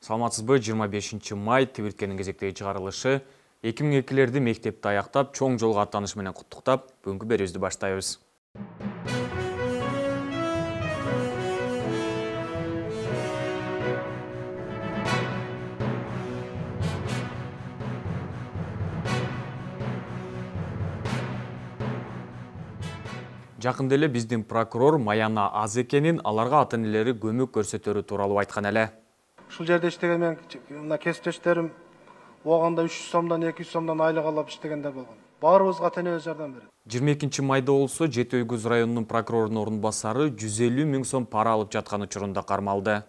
Саламатсызбы, 25 май Тебирткенин кезектеги чыгарылышы 2002-лерди мектепти аяктап, чоң жолго аттаныш менен куттуктап, бүгүнкү берүүбүздү баштайбыз. Жакында эле биздин прокурор Маяна аз экенин, аларга ата-энелери көмөк көрсөтөрү тууралуу айткан эле. Ушул жерде иштеген мен мына кесиптештерим ооганда 300 сомдон 200 сомдон айлык алып иштегендер болгон. Баарыбызга ата-энебиз жардам берет. 22 майда болсо Жети Өйгөз районунун прокурорунун орун басары 150 000 сом пара алып жаткан учурунда кармалды.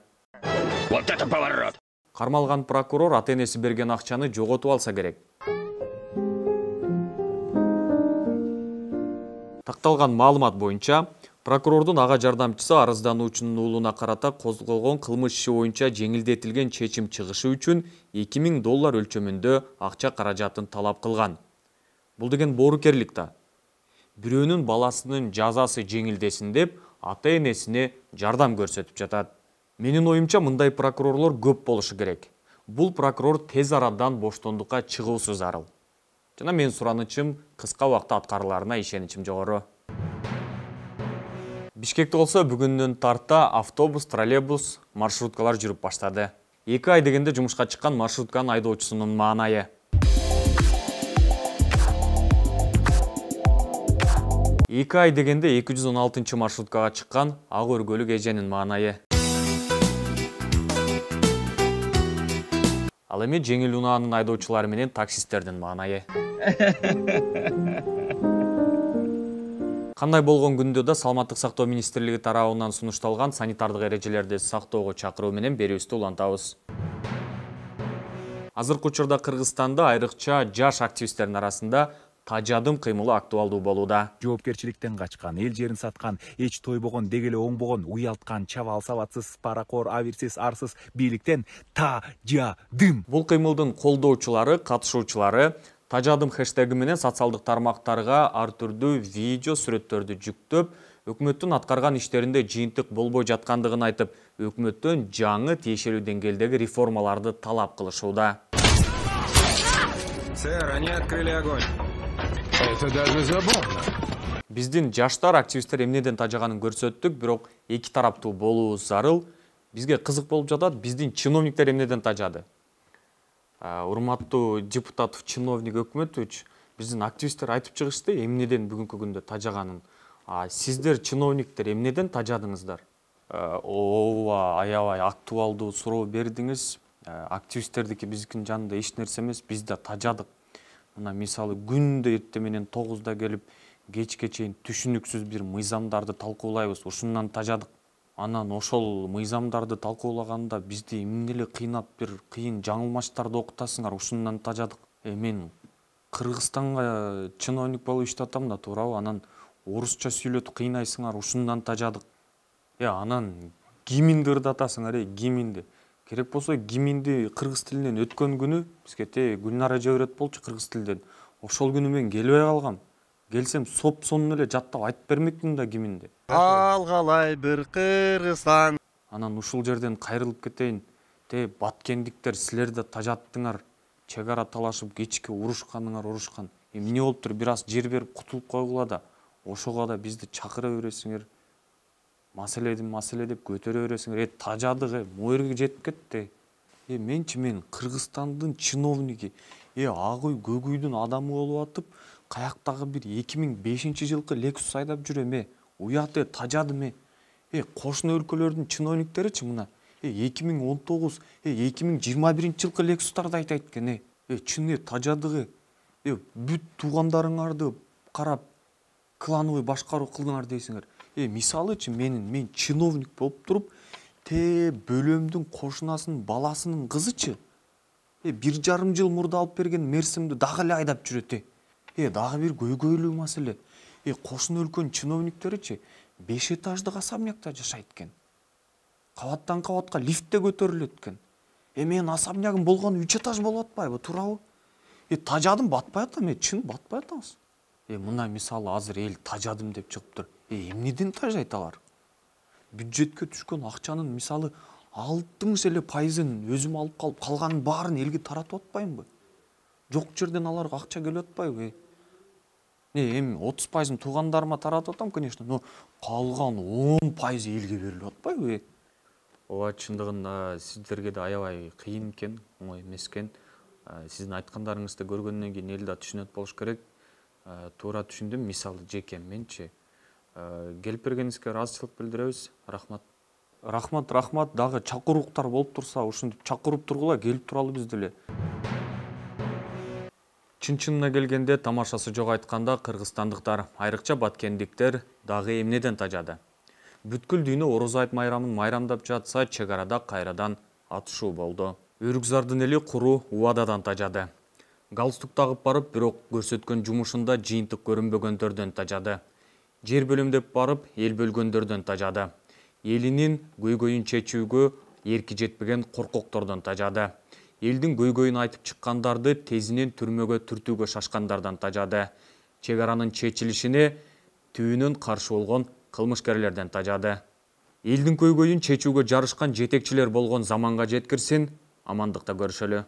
Вот это поворот! Кармалган прокурор ата-энеси берген акчаны жоготуп алса керек. Такталган маалымат боюнча, прокурордун ага жардамчысы арыздануучунун уулуна карата козголгон кылмыш иши боюнча жеңилдетилген чечим чыгышы үчүн $2000 өлчөмүндө акча каражатын талап кылган. Бул деген боорукерлик да. Бирөөнүн баласынын жазасы жеңилдесин деп, ата-энесине жардам көрсөтүп жатат. Менин оюмча, мындай прокурорлор көп болушу керек. Бул прокурор тез арадан боштондукка чыгуусу зарыл. Жана мен суранычым, кыска убакытта аткарыларына ишеничим жогору. Бишкекте болсо бүгүндөн тарта автобус, троллейбус, маршруткалар жүрүп баштады. 2 ай дегенде жумушка чыккан маршрутканын айдоочусунун маанайы. 2 ай дегенде 216 маршруткага чыккан ак өргөлүк эженин маанайы. Ал эми жеңил унаанын айдоочулары менен таксисттердин маанайы. Кандай болгон күндө да Саламаттык сактоо министрлиги тарабынан сунушталган санитардык эрежелерди сактоого чакыруу менен берүүбүздү улантабыз. Азыркы учурда Кыргызстанда айрыкча жаш активисттердин арасында тажадым кыймылы актуалдуу болууда. Жоопкерчиликтен качкан, эл жерин саткан, эч тойбогон, деги эле оңбогон, уялткан, чабал сабатсыз, паракор, абирсиз, арсыз бийликтен тажадым. Бул кыймылдын колдоочулары, катышуучулары тажадым хэштеги менен социалдык тармактарга ар түрдүү видео сүрөттөрдү жүктөп, өкмөттүн аткарган иштеринде жыйынтык болбой жаткандыгын айтып, өкмөттөн жаңы тиешелүү деңгээлдеги реформаларды талап кылышууда. Сэр, они открыли огонь. Это даже забавно. Биздин жаштар активисттер эмнеден тажаганын көрсөттүк, бирок эки тараптуу болуу зарыл. Бизге кызык болуп жатат, биздин чиновниктер эмнеден тажады. Урматтуу депутат, чиновник, өкмөтүч, биздин активисттер айтып чыгышты эмнеден бүгүнкү күндө тажаганын. Сиздер чиновниктер эмнеден тажадыңыздар? Ооба, аябай актуалдуу суроо бердиңиз. Активисттердики биздикинин жанында эч нерсе эмес, биз да тажадык. Мына мисалы күндө эртең менен 9-да келип, кечке чейин түшүнүксүз бир мыйзамдарды талкуулайбыз, ушундан тажадык. Анан ошол мыйзамдарды талкуулаганда бизди эмне эле кыйнап, бир кыйын жаңылмаштарды окутасыңар, ушундан тажадык. Мен Кыргызстанга чиновник болуп иштеп атам да, туурабы? Анан орусча сүйлөтүп кыйнайсыңар, ушундан тажадык. Анан гимнди ырдатасыңар, гимнди. Керек болсо гимнди кыргыз тилинен өткөн күнү бизге Гүлнара жиберет болчу кыргыз тилден. Ошол күнү мен келбей калгам. Келсем соп-сонун эле жаттап айтып бермекмин да гимнди. Алгалай бир Кыргызстан. Анан ушул жерден кайрылып кетейин. Баткендиктер, силер да тажаттыңар. Чек ара талашып, кечке урушкан. Эмне болуптур, бир аз жер берип кутулуп койгула да. Ошого да бизди чакыра бересиңер. Маселе деп көтөрө бересиңер. Тажадык, моерге жетип кетти. Мен Кыргызстандын чиновниги, ак үй, көк үйдүн адамы болуп атып, каяктагы бир 2005 жылкы Lexus айдап жүрөм. Уят тажадым. Кошуна өлкөлөрдүн чиновниктеричи мына 2019, 2021 жылкы Lexustарды айтайт экен. Чын тажадыгы. Бүт туугандарыңарды карап, клановый башкаруу кылдыңар дейсиңер. Мисалычы мен чиновник болуп туруп, бөлөмдүн кошунасынын баласынын кызычы 1,5 жыл мурда алып берген Мерсимди дагы эле айдап жүрөт. Дагы бир көйгөйлүү маселе. Кошуна өлкөнүн чиновниктеричи 5 этаждык особнякта жашайт экен. Кабаттан кабатка лифтте көтөрүлөт экен. Менин особнягым болгону 3 этаж болуп атпайбы, туурабы? Тажадым батпай атам, чын батпай атабыз. Мына мисалы азыр эл тажадым деп чыгыптыр. Эмнеден тажайт алар? Бюджетке түшкөн акчанын мисалы 60 эле пайызын өзүм алып калып, калганын баарын элге таратып атпаймынбы? Жок жерден аларга акча келип атпайбы? Эми 30%-ын туугандарыма таратып атам, конечно, но калган 10% элге берилип атпайбы? Ооба, чындыгында сиздерге да аябай кыйын экен, оңой эмес экен. Сиздин айткандарыңызды көргөндөн кийин эл да түшүнөт болуш керек. Туура түшүндүм, мисалы жеке менчи. Келип бергениңизге ыраазычылык билдиребиз. Рахмат. Рахмат. Дагы чакырууктар болуп турса, ушинтип чакырып тургула, келип туралы биз деле. Чын-чынына келгенде тамашасы жок айтканда кыргызстандыктар, айрыкча баткендиктер дагы эмнеден тажады? Бүткүл дүйнө Ороз айт майрамын майрамдап жатса, чек арада кайрадан атышуу болду. Өрүкзардын эли куру убададан тажады. Галстук тагып барып, бирок көрсөткөн жумушунда жыйынтык көрүнбөгөндөрдөн тажады. Жер бөлүмдөп барып, эл бөлгөндөрдөн тажады. Элинин көйгөйүн чечүүгө эрки жетпеген коркоктордон тажады. Элдин көйгөйүн айтып чыккандарды тезинен түрмөгө түртүүгө шашкандардан тажады. Чек аранын чечилишине түбүнөн каршы болгон кылмышкерлерден тажады. Элдин көйгөйүн чечүүгө жарышкан жетекчилер болгон заманга жеткирсин, амандыкта көрүшөлү.